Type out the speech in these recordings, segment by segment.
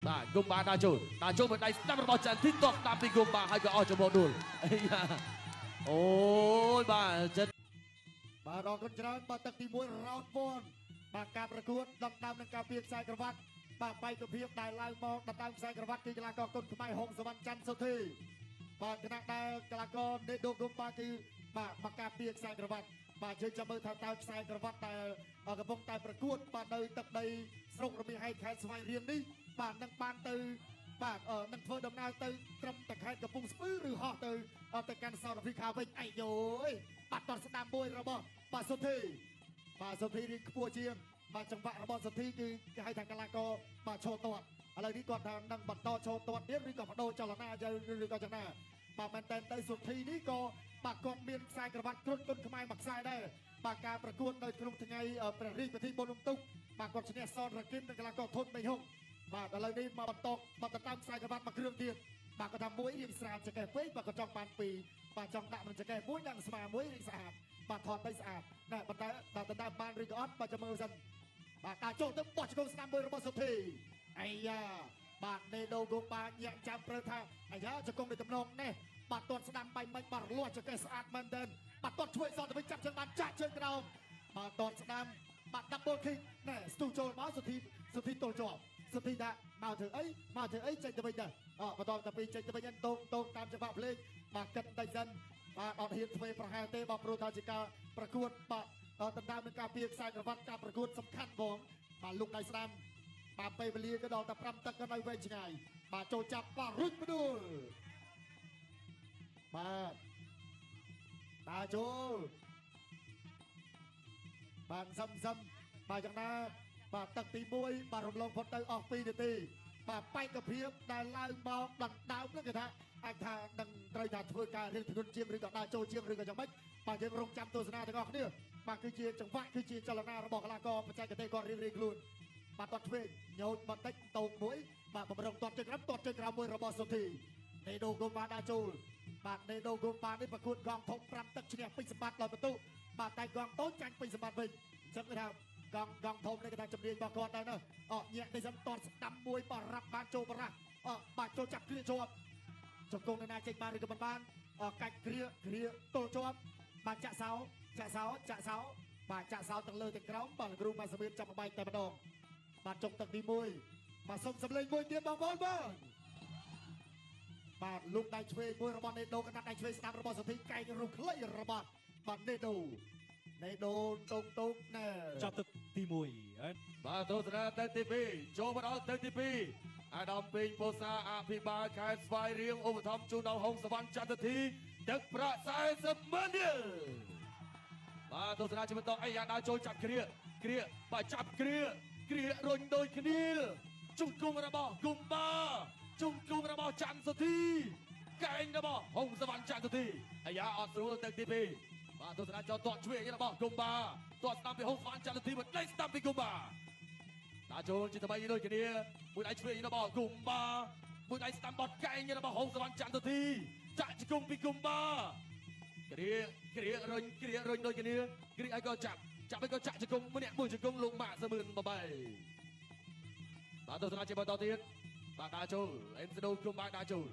បាទគុំបាដាក់ចូលមិនដៃស្ដាប់របស់ចាន់ទីតោះតាមពីគុំបាហើយក៏អស់ចំពោះដួលអីយ៉ាអូយបាទចិត្តបាទអរគុណច្រើនបាទទឹកទី1រ៉ោតវ៉នបាទការប្រកួតដណ្ដើមនឹងការពៀខ្សែក្រវ៉ាត់បាទបេក្ខភាពដែលឡើងមកដណ្ដើមខ្សែក្រវ៉ាត់គឺកីឡាករគុនខ្មែរហុងសវណ្ណច័ន្ទសុធីបាទគណៈដែលកីឡាករនេដូគុំបាគឺបាទមកការពៀខ្សែក្រវ៉ាត់បាទយើងចាំមើលថាតើខ្សែក្រវ៉ាត់ដែលកំពុងតែប្រកួតបាទនៅទឹកដីស្រុករមាសហែកខេត្តស្វាយរៀងនេះបាទនឹងបានទៅបាទនឹងធ្វើដំណើរទៅត្រឹមតែខេត្តកំពង់ស្ពឺឬហោះទៅកាន់សោតអាហ្វ្រិកាវិញអាយយយបាទតតស្ដាំមួយរបស់បាទសុធីបាទសុធីរៀងខ្ពស់ជាងបាទចង្វាក់របស់សុធីគឺគេហៅថាកីឡាករបាទឈរទាត់ឥឡូវនេះគាត់ថានឹងបន្តឈរទាត់ទៀតឬក៏បដូរចលនាឬក៏យ៉ាងណាបាទមែនតើទៅសុធីនេះក៏បាទគាត់មានខ្សែក្រវ៉ាត់គ្រុឌគុនខ្មែរមួយខ្សែដែរបាទការប្រកួតនៅក្នុងថ្ងៃព្រះរាជពិធីបុណ្យរំទុកបាទគាត់ឈ្នះសនរគិននិងកីឡាករធុនបេហុងបាទឥឡូវនេះមកបន្តតាមខ្សែក្រវ៉ាត់មួយគ្រឿងទៀតបាទគាត់ថាមួយរៀងស្រាលចកេះពេកបាទគាត់ចង់បានពីរបាទចង់ដាក់នឹងចកេះមួយដាក់ស្មាមួយរៀងស្អាតបាទថតទៅស្អាតណែប៉ុន្តែដល់ដណ្ដើមបានឬក៏អត់បាទចាំមើលសិនបាទការចូលទៅបោះជង្គង់ស្ដាំមួយរបស់សុធីអាយ៉ាបាទនេដូគូបាញាក់ចាំព្រឹកថាអាយ៉ាជង្គង់នៃតំណងនេះបាទទាត់ស្ដាំបាញ់មិនបាទរលាស់ចកេះស្អាតមែនទែនបាទទាត់ជួយសតទៅវិញចាប់ជើងបានចាក់ជើងក្រោមបាទទាត់ស្ដាំបាទ double kick ណែស្ទុះចូលមកសុធីទល់ជាប់សុធីដាក់មកធ្វើអីចេញទៅវិញដែរបន្តតែពីចេញទៅវិញតោងតាមចង្វាក់ភ្លេងបាទគិតតែសិនបាទអត់ហ៊ានធ្វើប្រហែលទេបាទព្រោះថាជាការប្រកួតបាទដណ្ដើមនឹងការពៀខ្សែក្រវ៉ាត់ការប្រកួតសំខាន់បងបាទលោកដៃស្ដាំបាទពេលវេលាក៏ដល់តែ5ទឹកក៏នៅវែងឆ្ងាយបាទចូលចាប់បាទរុញផ្ដួលបាទតាចូលបាទសឹមបាទយ៉ាងណាបាទទឹកទី1បាទរំលងផុតទៅអស់2នាទីបាទបេក្ខភាពដែលឡើងមកដណ្ដើមនោះគេថាអាចថានឹងត្រូវថាធ្វើការរៀងធ្ងន់ជាងឬក៏ដើរចូលជាងឬក៏យ៉ាងម៉េចបាទយើងរងចាំទស្សនាទាំងអស់គ្នាបាទគឺជាចង្វាក់គឺជាចលនារបស់កីឡាករបច្ចេកទេសគាត់រៀងខ្លួនបាទគាត់ឆ្វេងញោចបន្តិចតោកមួយបាទបំរុងទាត់ជើងក្រោមមួយរបស់សុធីនេដូគូបាដើរចូលបាទនេដូគូបានេះប្រកួតកងធំ5ទឹកឈ្នះពេញសម្បត្តិដោយបន្ទុបាទតែកងតូចចាញ់ពេញសម្បត្តិវិញអញ្ចឹងគេថាកងធំនេះគេថាជំនាញរបស់គាត់ដែរណាញាក់ទៅសិនតតស្ដាំមួយបាទរាប់បានចូលបរះបាទចូលចាប់គ្រាជាប់ជង្គង់នៅណាចេញបានឬក៏មិនបានកាច់គ្រាទល់ជាប់បាទចាក់សោបាទចាក់សោទាំងលើទាំងក្រោមបាទគ្រូបាទសម្រៀបចាប់បែកតែម្ដងបាទចុងទឹកទី1បាទសុំសម្លេងមួយទៀតបងប្អូនបាទលោកដៃឆ្វេងមួយរបស់នេដូកណ្ដាប់ដៃឆ្វេងស្ដាំរបស់សុធីកែងរូបខ្លីរបស់បាទនេដូតូកណែចាប់ទឹកទី1បាទទស្សនាទឹកទី2ចូលមកដល់ទឹកទី2អាដាមពេញពោសាអភិបាលខេត្តស្វាយរៀងឧបត្ថម្ភជូនដល់ហុងសវណ្ណចន្ទធីទឹកប្រាក់40ម៉ឺនរៀលបាទទស្សនាជាបន្តអីយ៉ាដើរចូលចាប់គ្រាបាទចាប់គ្រារុញដូចគ្នាជង្គង់របស់គុំបាជង្គង់របស់ច័ន្ទសុធីកែងរបស់ហុងសវណ្ណចន្ទធីអាយ៉ាអត់ស្រួលទឹកទី2បាទទស្សនាចូលតក់ឆ្វេងរបស់គុំបាតក់ស្ដាំពីហុងសវណ្ណចន្ទធីមួយដៃស្ដាំពីគុំបាដាក់ចូលជាថ្មីដូចគ្នាមួយដៃឆ្វេងរបស់គុំបាមួយដៃស្ដាំបត់កែងរបស់ហុងសវណ្ណចន្ទធីចាក់ជង្គង់ពីគុំបាគ្រារុញដូចគ្នាគ្រាឲ្យក៏ចាប់ឲ្យក៏ចាក់ជង្គង់ម្នាក់មួយជង្គង់លោកម៉ាក់សមឿនបបែបាទទស្សនាជាបន្តទៀតបាទដាក់ចូលអេមស្ដូគុំបាដាក់ចូល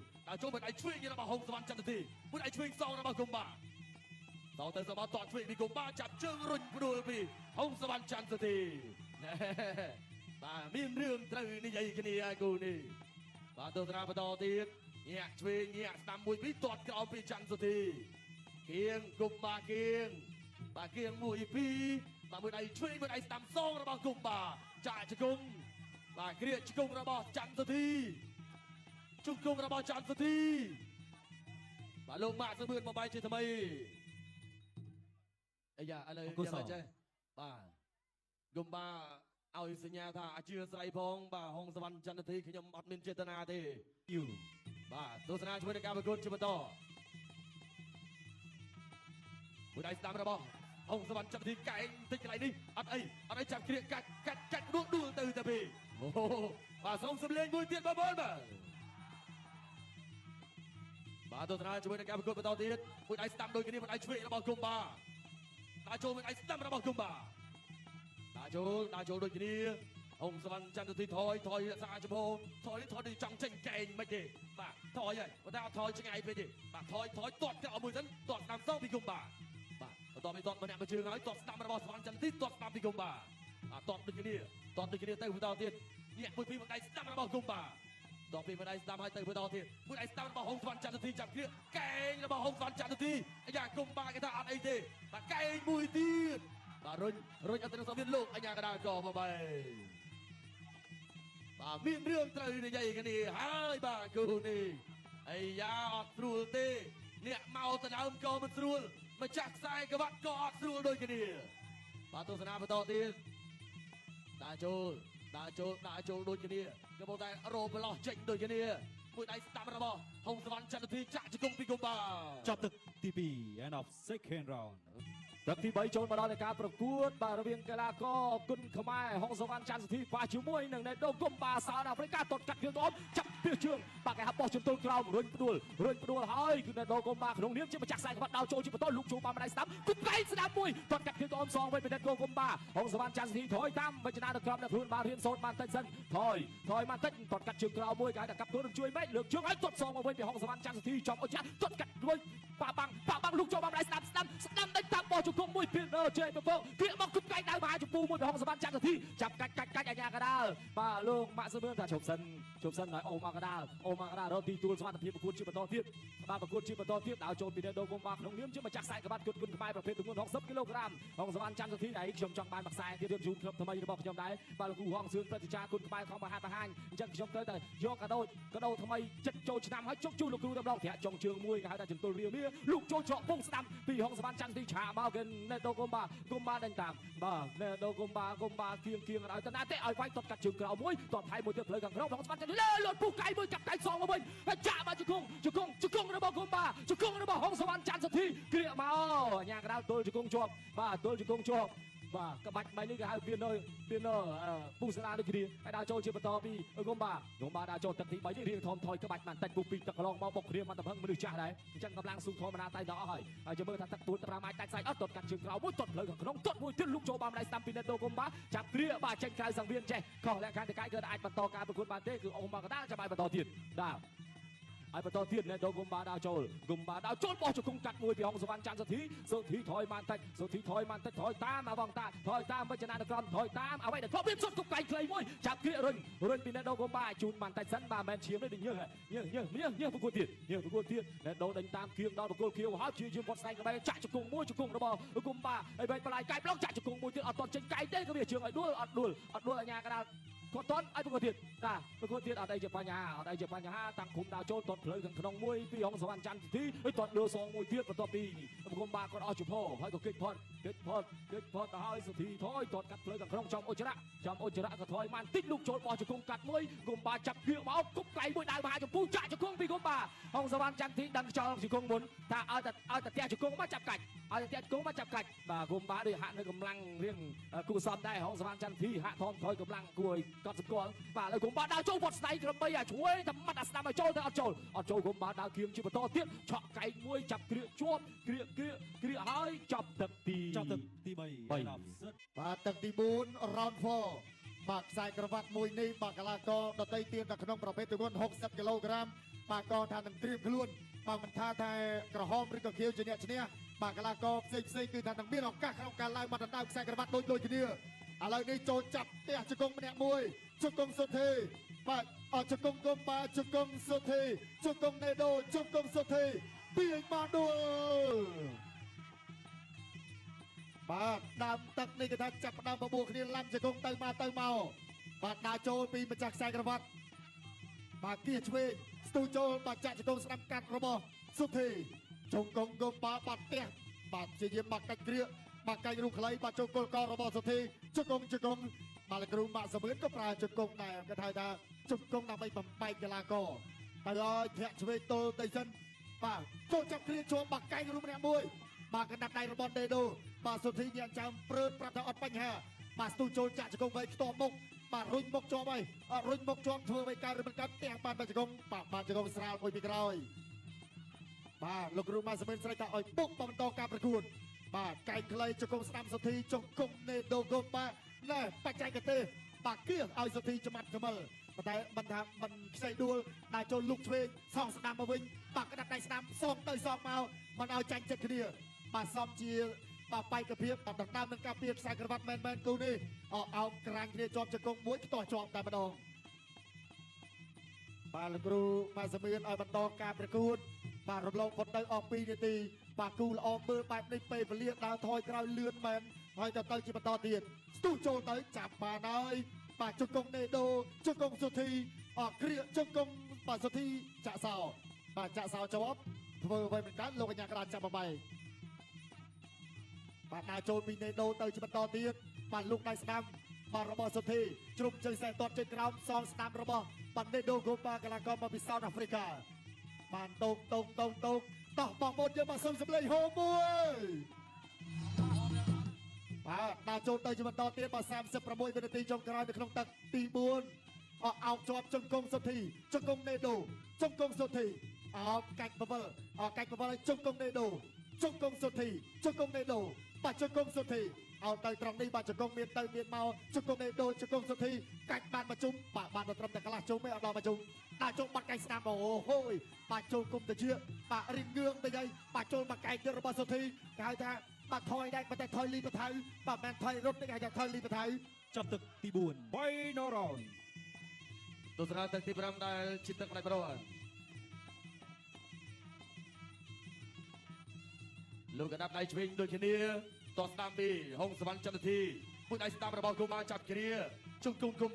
មួយដៃឆ្វេងរបស់ហុងសវណ្ណចន្ទធីមួយដៃឆ្វេងសងរបស់គុំបាតទៅសបតឆ្វេងពីគុំបាចាប់ជើងរុញផ្ដួលពីហុងសវណ្ណចន្ទធីបាទមានរឿងត្រូវនិយាយគ្នាឯគូនេះបាទទស្សនាបន្តទៀតញាក់ឆ្វេងញាក់ស្ដាំមួយពីទាត់ក្រោមពីច័ន្ទសុធីគៀងគុំបាគៀងបាទគៀងមួយពីរបាទមួយដៃឆ្វេងមួយដៃស្ដាំសងរបស់គុំបាចាក់ជង្គង់បាទគ្រាជង្គង់របស់ច័ន្ទសុធីជង្គង់របស់ច័ន្ទសុធីបាទលោកម៉ាក់សមឿនបបាយជាថ្មីអាយ៉ាឥឡូវយ៉ាងម៉េចចេះបាទគុំបាឲ្យសញ្ញាថាអធិស្ឋានផងបាទហុងសវណ្ណចន្ទធីខ្ញុំអត់មានចេតនាទេបាទទស្សនាជាមួយនឹងការប្រកួតជាបន្តមួយដៃស្ដាំរបស់ហុងសវណ្ណចន្ទធីកែងតិចកន្លែងនេះអត់អីចាប់គ្រាកាច់ដួលទៅតែពីអូបាទសូមសំលេងមួយទៀតបងប្អូនបាទទស្សនាជាមួយនឹងការប្រកួតបន្តទៀតមួយដៃស្ដាំដូចគ្នាមួយដៃឆ្វេងរបស់គុំបាដាក់ចូលមួយដៃស្ដាំរបស់គុំបាដាក់ចូលដូចគ្នា ហុងសវណ្ណចន្ទទីថយរក្សាចំហថយទៅចង់ចេញកែងមិនទេបាទថយហើយបើថាថយឆ្ងាយពេកទេបាទថយទាត់ក្រោយមួយសិនទាត់ស្ដាំសងពីគុំបាទបន្តពីទាត់ម្នាក់មួយជើងហើយទាត់ស្ដាំរបស់សវណ្ណចន្ទទីទាត់ស្ដាំពីគុំបាទទាត់ដូចគ្នាទៅបន្តទៀតញាក់មួយពីម្ដាយស្ដាំរបស់គុំបាទដល់ពីម្ដាយស្ដាំហើយទៅបន្តទៀតមួយដៃស្ដាំរបស់ហុងសវណ្ណចន្ទទីចាប់គ្រាកែងរបស់ហុងសវណ្ណចន្ទទីអាយ៉ាគុំបាទគេថាអត់អីទេបាទកែងមួយទៀតបាទរុញអត់ទៅសមានលោកអាយ៉ាកដាលកមកបែបាទមានរឿងត្រូវនិយាយគ្នាហើយបាទគូនេះអាយ៉ាអត់ស្រួលទេអ្នកមកទៅដើមក៏មិនស្រួលម្ចាស់ខ្សែក្បាត់ក៏អត់ស្រួលដូចគ្នាបាទទស្សនាបន្តទៀតដាក់ចូលដូចគ្នាកំពុងតែរោបឡោះចេញដូចគ្នាមួយដៃស្ដាំរបស់ហុងសវណ្ណចន្ទធីចាក់ជង្គង់ពីគុំបាទ ចាប់ទឹកទី2 end of second round ទឹកទី3ចូលមកដល់នៃការប្រកួតបាទរវាងកីឡាករគុណខ្មែរហុងសវណ្ណចន្ទធីបាទជាមួយនឹងណេដូគុំបាសានអាហ្វ្រិកាទាត់កាត់ជើងដុំចាប់ពីជើងបាទគេហាប់បោះជន្ទល់ក្រោមរុញផ្ដួលហើយគឺណេដូគុំបាក្នុងនាមជាម្ចាស់ខ្សែក្បាត់ដោចូលជាបន្តលោកចូលបានម្ដាយស្ដាប់គប់កែងស្ដាប់មួយទាត់កាត់ជើងដុំសងវិញពីណេដូគុំបាហុងសវណ្ណចន្ទធីថយតាមវិជ្ជានៅក្រោមអ្នកខ្លួនបានរៀនសូត្របានតិចសិនថយបានតិចទាត់កាត់ជើងក្រោមមួយគេតែកាប់ខ្លួនជួយមិនលើកជើងឲ្យទាត់សងមកវិញពីហុងសវណ្ណចន្ទធីចំអុចទាត់កាត់មួយប៉ាបាំងលោកចូលបានម្ដាយស្ដាប់ដេញតាមបោះជង្គង់មួយពីជើងពពកគៀកមកគប់កែងដៅមហាចម្ពូមួយពីហុងសវណ្ណចន្ទធីចាប់កាច់អាញាកដាលបាទលោកម៉ាក់សឺមឿនថាជប់សិនឲ្យអូមកដាលរកទីទួលសមត្ថភាពប្រកួតជាបន្តទៀតដើរចូលពីណេដូគុំបាក្នុងនាមជាម្ចាស់ខ្សែក្បាត់គុណខ្មែរប្រភេទទម្ងន់60គីឡូក្រាមហុងសវណ្ណចន្ទធីដែលខ្ញុំចង់បានមួយខ្សែទៀតរៀបជូនក្លឹបថ្មីរបស់ខ្ញុំដែរបាទលោកគ្រូហងសឿនព្រឹត្តិការណ៍គុណខ្មែរខំបង្ហាញអញ្ចឹងខ្ញុំត្រូវតែយកកាដូថ្មីចិត្តចូលឆ្នាំហើយជោគជូនលោកគ្រូតម្លងធាក់ចុងជើងមួយគេហៅថាចន្ទុលរាមាលោកចូលច្រកពងស្ដាំពីហុងសវណ្ណចន្ទធីឆាមកគេណេដូគុំបាដេញតាមបាទណេដូគុំបាគៀងឲ្យតណាទេឲ្យវាយទាត់កាត់ជើងក្រោមមួយទាត់ថៃមួយទៀតផ្លូវខាងក្នុងហុងសវណ្ណចន្ទធីលត់ពុះកៃមួយកាប់កៃសងមកវិញហើយចាក់មកជង្គង់របស់គុំបាជង្គង់របស់ហុងសវណ្ណចន្ទធីគ្រាកមកអាញាកដាលទល់ជង្គង់ជាប់បាទក្បាច់បែបនេះគេហៅពីនៅពុះសាលាដូចគ្នាហើយដើរចូលជាបន្តពីគុំបាដើរចូលទឹកទី3នេះរៀងធំថយក្បាច់បានតិចពុះពីទឹកកន្លងមកបុកគ្រាមមកតំហឹងមនុស្សចាស់ដែរអញ្ចឹងកម្លាំងស៊ូធម្មតាតែដល់អស់ហើយចាំមើលថាទឹកទួល5ម៉ាយដាច់សាច់អត់ទាត់កាត់ជើងក្រោមមួយទាត់ផ្លូវខាងក្នុងទាត់មួយទៀតលោកចូលបានម្ដាយស្ដាំពីណេដូគុំបាចាប់គ្រាបាទចេញក្រៅសង្វៀនចេះខុសលក្ខខណ្ឌតកាយគឺអាចបន្តការប្រកួតបានទេគឺអូមកកដាលចាំឲ្យបន្តទៀតហើយបន្តទៀតណេដូគុំបាដើរចូលបោះជង្គង់កាត់មួយពីហុងសវណ្ណចន្ទធីថយបានតិចថយតាមអវងតាថយតាមវិជ្ជានៅក្រោមថយតាមអ្វីដែលធ្លាប់មានសុទ្ធគប់កែងខ្លីមួយចាប់គ្រារុញពីណេដូគុំបាជូនបានតិចសិនបាទមិនឈាមទេញើសប្រកួតទៀតណេដូដេញតាមគៀងដល់ប្រកួតខៀវហើយជាវត្តស្នែងក្បែរចាក់ជង្គង់របស់គុំបាហើយបែកបន្លាយកែប្លង់ចាក់ជង្គង់មួយទៀតអត់តន់ចេញកែងទេក៏វាជើងឲ្យដួលអត់ដួលអាញាកដាលគាត់តន់ឲ្យប្រកួតទៀតអត់អីជាបញ្ហាតាំងគុំដើរចូលទាត់ផ្លូវខាងក្នុងមួយពីហុងសវណ្ណចន្ទធីហើយទាត់លើសងមួយទៀតបន្ទាប់ពីគុំបាគាត់អស់ចំហហើយក៏គេចផុតទៅហើយសុធីថយទាត់កាត់ផ្លូវខាងក្នុងចំអុចរៈក៏ថយបានតិចលោកចូលបោះជង្គង់កាត់មួយគុំបាចាប់គៀកមកគប់កែងមួយដៅមហាចម្ពូចាក់ជង្គង់ពីគុំបាហុងសវណ្ណចន្ទធីដឹងខ្យល់ជង្គង់មុនថាឲ្យតែផ្ទះជង្គង់មកចាប់កាច់បាទគុំបាដូចហាក់នៅកម្លាំងរៀងគួរសមដែរហុងសវណ្ណចន្ទធីហាក់ថមថយកម្លាំងគួរកត់សម្គាល់បាទហើយគុំបាដើរចូលវត្តស្នែងក្របីជួយតែមាត់អាស្ដាំឲ្យចូលទៅអត់ចូលគុំបាដើរគៀងជាបន្តទៀតឆក់កែងមួយចាប់គ្រាកជាប់គ្រាកហើយចាប់ទឹកទី3 end of set បាទទឹកទី4 round 4បាទខ្សែក្រវ៉ាត់មួយនេះបាទកីឡាករដទៃទៀតនៅក្នុងប្រភេទទម្ងន់60គីឡូក្រាមបាទក៏ថានឹងត្រៀមខ្លួនបាទមិនថាតែក្រហមឬក៏ខៀវជាអ្នកឈ្នះបាទកីឡាករផ្សេងគឺថានឹងមានឱកាសក្នុងការឡើងមកដណ្ដើមខ្សែក្រវ៉ាត់ដូចគ្នាឥឡូវនេះចូលចាប់ផ្ទះជង្គង់ម្នាក់មួយជង្គង់សុធីបាទជង្គង់គុំបាជង្គង់សុធីជង្គង់ណេដូជង្គង់សុធីពីងបានដួលបាទដើមទឹកនេះគេថាចាប់ផ្ដើមបបួលគ្នាឡាំជង្គង់ទៅមកបាទដើរចូលពីម្ចាស់ខ្សែក្រវ៉ាត់បាទគៀឆ្វេងស្ទូចូលបាទចាក់ជង្គង់ស្ដាំកាត់របស់សុធីជង្គង់គុំបាបាត់ផ្ទះបាទជាយាមបាត់កាច់គ្រាបាទកាច់រូបខ្លីបាទជង្គង់ករបស់សុធីជង្គង់បាទលោកគ្រូម៉ាក់សមឿនក៏ប្រើជង្គង់ដែរគេថាជង្គង់ដើម្បីបំបែកកីឡាករហើយឲ្យធាក់ឆ្វេងទល់ទៅសិនបាទចូលចាប់គ្រាជាប់បាក់កែងរូបម្នាក់មួយបាទកណ្ដាប់ដៃរបស់ណេដូបាទសុធីញាក់ចាំព្រើតប្រាប់ថាអត់បញ្ហាបាទស្ទូចូលចាក់ជង្គង់វៃខ្ទាស់មុខបាទរុញមុខជាប់ហើយរុញមុខជាប់ធ្វើឲ្យកើតឬមិនកើតផ្ទះបាទជង្គង់បាទជង្គង់ស្រាលមួយពីក្រោយបាទលោកគ្រូម៉ាក់សមឿនស្រែកថាឲ្យពុកបន្តការប្រកួតបាទកែងខ្លីជង្គង់ស្ដាំសុធីជង្គង់ណេដូគុំបាទណែបច្ចេកទេស បាក់គៀឲ្យសុធីចំមាត់ចំមិលតែមិនថាមិនខ្ចីដួលដែលចូលលុកឆ្វេងសងស្ដាំមកវិញបាក់ក្តាប់ដៃស្ដាំសងទៅសងមកមិនឲ្យចាញ់ចិត្តគ្នាបាទសំជាបាទបែកភាពដណ្ដើមនឹងការពារខ្សែក្រវ៉ាត់មែនគូនេះអោបក្រាញ់គ្នាជាប់ជង្គង់មួយខ្ទាស់ជាប់តែម្ដងបាទលោកគ្រូបាទសមឿនឲ្យបន្តការប្រកួតបាទរំលងផុតទៅអស់2នាទីបាទគូល្អមើលបែបនេះពេលវេលាដើរថយក្រោយលឿនមែនហើយទៅជាបន្តទៀតស្ទុះចូលទៅចាប់បានហើយបាទជង្គង់ណេដូជង្គង់សុធីគ្រាជង្គង់បាទសុធីចាក់សោបាទចាក់សោជាប់ធ្វើអ្វីមិនកើតលោកកញ្ញាក្រានចាប់បបែកបាទដើរចូលពីណេដូទៅជាបន្តទៀតបាទលោកដៃស្ដាំបាទរបស់សុធីជ្រុំជើងខ្សែទាត់ជើងក្រោមសងស្ដាំរបស់បាទណេដូកូប៉ាកីឡាករមកពីសោតអាហ្វ្រិកាបានតោកតោះបងប្អូនយើងមកសុំសម្លេងហូមួយបាទដើរចូលទៅជាបន្តទៀតបាទ36វិនាទីចុងក្រោយនៅក្នុងទឹកទី4អោបជាប់ជង្គង់សុធីជង្គង់ណេដូជង្គង់សុធីអោបកាច់បវលឲ្យជង្គង់ណេដូជង្គង់សុធីជង្គង់ណេដូបាទជង្គង់សុធីឲ្យទៅត្រង់នេះបាទជង្គង់មានទៅមានមកជង្គង់ណេដូជង្គង់សុធីកាច់បានមកជុំបាទបានត្រឹមតែកន្លះជុំទេអត់ដល់មកជុំដាក់ជុំបាត់កាច់ស្ដាំអូហូយបាទចូលគុំទៅជាបាទរីងងឿងទៅហើយបាទចូលមកកាច់ទៅរបស់សុធីគេហៅថាបាទថយដែរប៉ុន្តែថយលីបថៅបាទមិនថយរត់ទេគេហៅថាថយលីបថៅ ចាប់ទឹកទី4 Final round ទស្សនាទឹកទី5ដែលជាទឹកផ្នែកប្រវត្តិលោកកដាប់ដៃឆ្វេងដូចគ្នាតស្ដាំពីហុងសវណ្ណចន្ទធីមួយដៃស្ដាំរបស់កុំបាចាប់គ្រាជង្គង់កុំ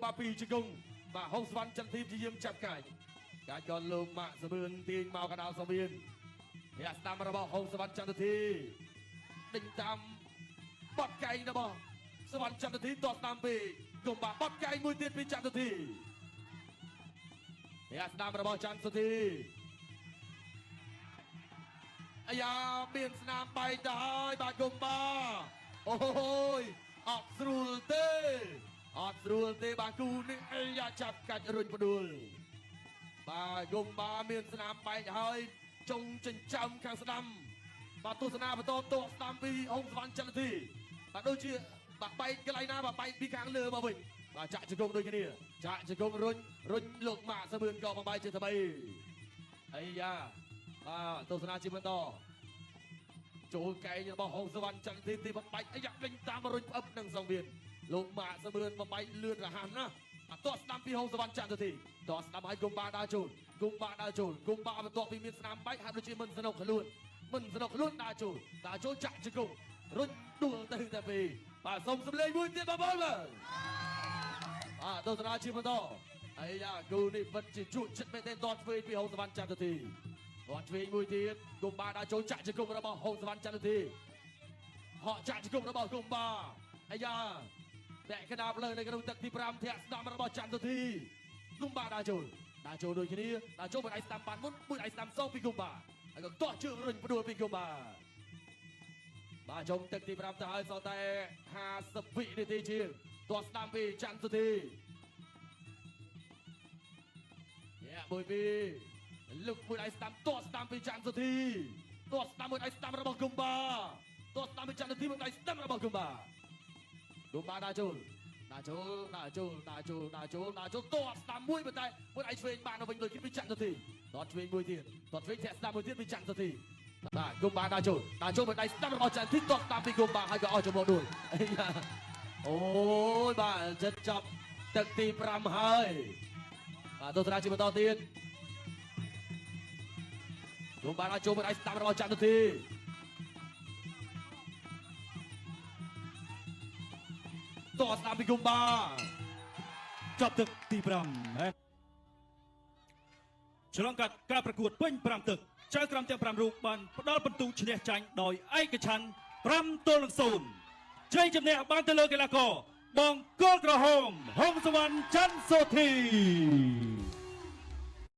បាពីជង្គង់បាទហុងសវណ្ណចន្ទធីព្យាយាមចាប់កាច់ក៏លោកម៉ាក់សឿនទាញមកកណ្ដាលសវៀនអ្នកស្ដាំរបស់ហុងសវណ្ណចន្ទធីដេញតាមបត់កែងរបស់សវណ្ណចន្ទធីតស្ដាំពីកុំបាបត់កែងមួយទៀតពីចន្ទធីអ្នកស្ដាំរបស់ចន្ទធីអាយ៉ាមានស្នាមបែកទៅហើយបាទកុំបាអូយអត់ស្រួលទេបាទគូនេះអាយ៉ាចាប់កាច់រុញផ្ដួលបាទកុំបាមានស្នាមបែកហើយចុងចិញ្ចើមខាងស្ដាំបាទទស្សនាបន្តតស្ដាំពីហុងសវណ្ណចន្ទធីបាទដូចជាបាទបែកកន្លែងណាបាទបែកពីខាងលើមកវិញបាទចាក់ជង្គង់ដូចគ្នាចាក់ជង្គង់រុញលោកម៉ាក់សឿនក៏បំបែកជាថ្មីអាយ៉ាបាទទស្សនាជាបន្តចូលកែងរបស់ហុងសវណ្ណចន្ទធីទីបំបែកអាយ៉ាដេញតាមរុញផ្អឹបនឹងសងវៀនលោកម៉ាក់សឿនបំបែកលឿនរហ័សណាតស្ដាំពីហុងសវណ្ណចន្ទធីតស្ដាំឲ្យកុំបាដើរចូលកុំបាបន្ទាប់ពីមានស្នាមបែកហាក់ដូចជាមិនសនុកខ្លួនដើរចូលចាក់ជង្គង់រុញដួលទៅតែពីបាទសូមសម្លេងមួយទៀតបងប្អូនបាទទស្សនាជាបន្តអាយ៉ាគូនេះពិតជាជក់ចិត្តមែនទេតឆ្វេងពីហុងសវណ្ណចន្ទធីតឆ្វេងមួយទៀតកុំបាដើរចូលចាក់ជង្គង់របស់ហុងសវណ្ណចន្ទធីហកចាក់ជង្គង់របស់កុំបាអាយ៉ាតែកណ្ដាលលើនៅក្នុងទឹកទី5ធាក់ស្ដាំរបស់ចន្ទធីកុំបាដើរចូលដូចគ្នាដើរចូលមួយដៃស្ដាំបានមុនមួយដៃស្ដាំសងពីកុំបាហើយក៏តោះជើងរុញផ្ដួលពីកុំបាបាទចុងទឹកទី5ទៅហើយសល់តែ50វិនាទីជាងតោះស្ដាំពីចន្ទធីមួយពីលុកមួយដៃស្ដាំតោះស្ដាំពីចន្ទធីតោះស្ដាំមួយដៃស្ដាំរបស់កុំបាតោះស្ដាំពីចន្ទធីមួយដៃស្ដាំរបស់កុំបាដើរចូលតោះស្ដាំមួយប៉ុន្តែមួយដៃឆ្វេងបានទៅវិញដូចពីចន្ទធីតោះឆ្វេងមួយទៀតតោះឆ្វេងធាក់ស្ដាំមួយទៀតពីចន្ទធីបាទកុំបាដើរចូលមួយដៃស្ដាំរបស់ចន្ទធីតោះស្ដាំពីកុំបាហើយក៏អស់ចំហដួលអូយបាទចិត្តចប់ទឹកទី5ហើយបាទទស្សនាជាបន្តទៀតកុំបាដើរចូលមួយដៃស្ដាំរបស់ចន្ទធីតោះស្ដាំពីកុំបាចាប់ទឹកទី5ឆ្លងកាត់ការប្រកួតពេញ5ទឹកចៅក្រមទាំង5រូបបានផ្ដល់ពិន្ទុឈ្នះចាញ់ដោយឯកច្ឆន្ទ5-0ជ័យជំនះបានទៅលើកីឡាករបងគោលក្រហមហុងសវណ្ណចន្ទសូធី